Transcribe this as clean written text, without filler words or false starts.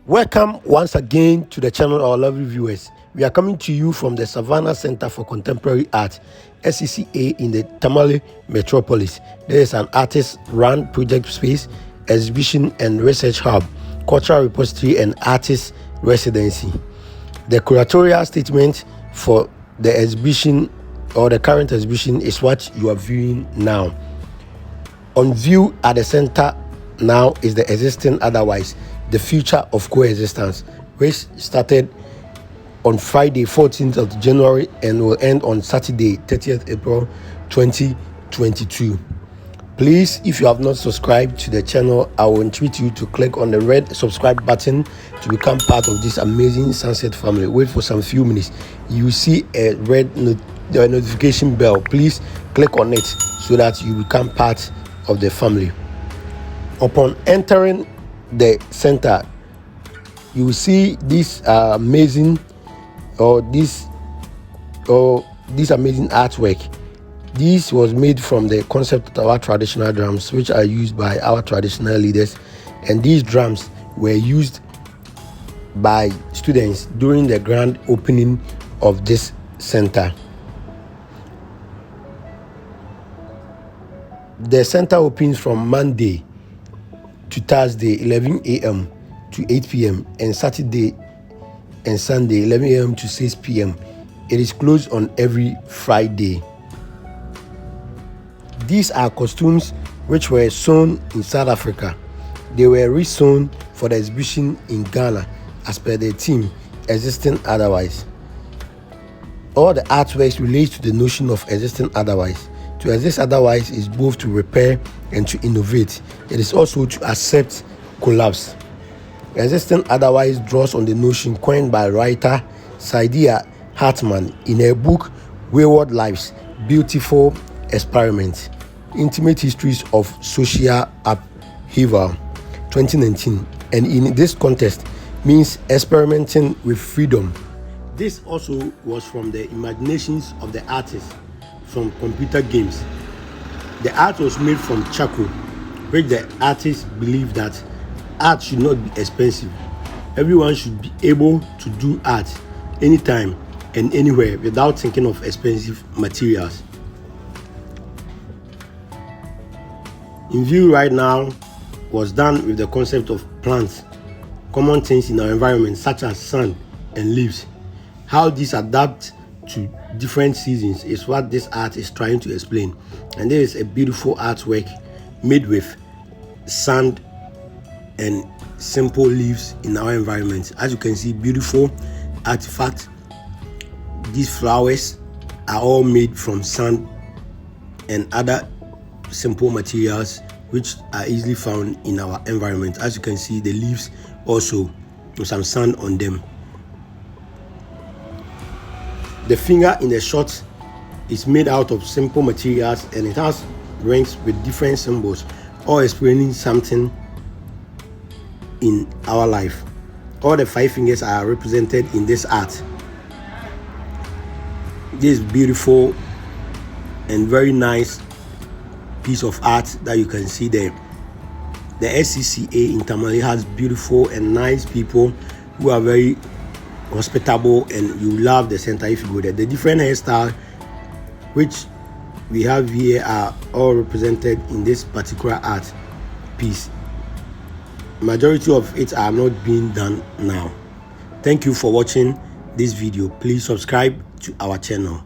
Welcome once again to the channel, our lovely viewers. We are coming to you from the Savannah Centre for Contemporary Art, SCCA, in the Tamale Metropolis. There is an artist-run project space, exhibition and research hub, cultural repository and artist residency. The curatorial statement for the exhibition or the current exhibition is what you are viewing now. On view at the center now is the existing otherwise, the future of coexistence, which started on Friday 14th of January and will end on Saturday 30th April 2022. Please, if you have not subscribed to the channel, I will entreat you to click on the red subscribe button to become part of this amazing Sunset family. Wait for some few minutes. You will see a red notification bell. Please click on it so that you become part of the family. Upon entering the center, you will see this amazing artwork. This was made from the concept of our traditional drums, which are used by our traditional leaders, and these drums were used by students during the grand opening of this center. The center opens from Monday to Thursday 11 a.m. to 8 p.m. and Saturday and Sunday 11 a.m. to 6 p.m. It is closed on every Friday. These are costumes which were sewn in South Africa. They were resewn for the exhibition in Ghana as per the theme Existing Otherwise. All the artworks relate to the notion of existing otherwise. To exist otherwise is both to repair and to innovate. It is also to accept collapse. Existing otherwise draws on the notion coined by writer Saidiya Hartman in her book Wayward Lives, Beautiful Experiments, Intimate Histories of Social Upheaval, 2019, and in this context means experimenting with freedom. This also was from the imaginations of the artists from computer games. The art was made from charcoal, which the artists believed that art should not be expensive. Everyone should be able to do art anytime and anywhere without thinking of expensive materials. In view right now was done with the concept of plants, common things in our environment such as sun and leaves. How these adapt to different seasons is what this art is trying to explain. And there is a beautiful artwork made with sand and simple leaves in our environment. As you can see, beautiful artifact. These flowers are all made from sand and other simple materials which are easily found in our environment. As you can see, the leaves also with some sand on them. The finger in the shot is made out of simple materials and it has rings with different symbols, all explaining something in our life. All the 5 fingers are represented in this art. This beautiful and very nice piece of art that you can see there. The SCCA in Tamale has beautiful and nice people who are very hospitable, and you love the center if you go there. The different hairstyles which we have here are all represented in this particular art piece. Majority of it are not being done now. Thank you for watching this video. Please subscribe to our channel.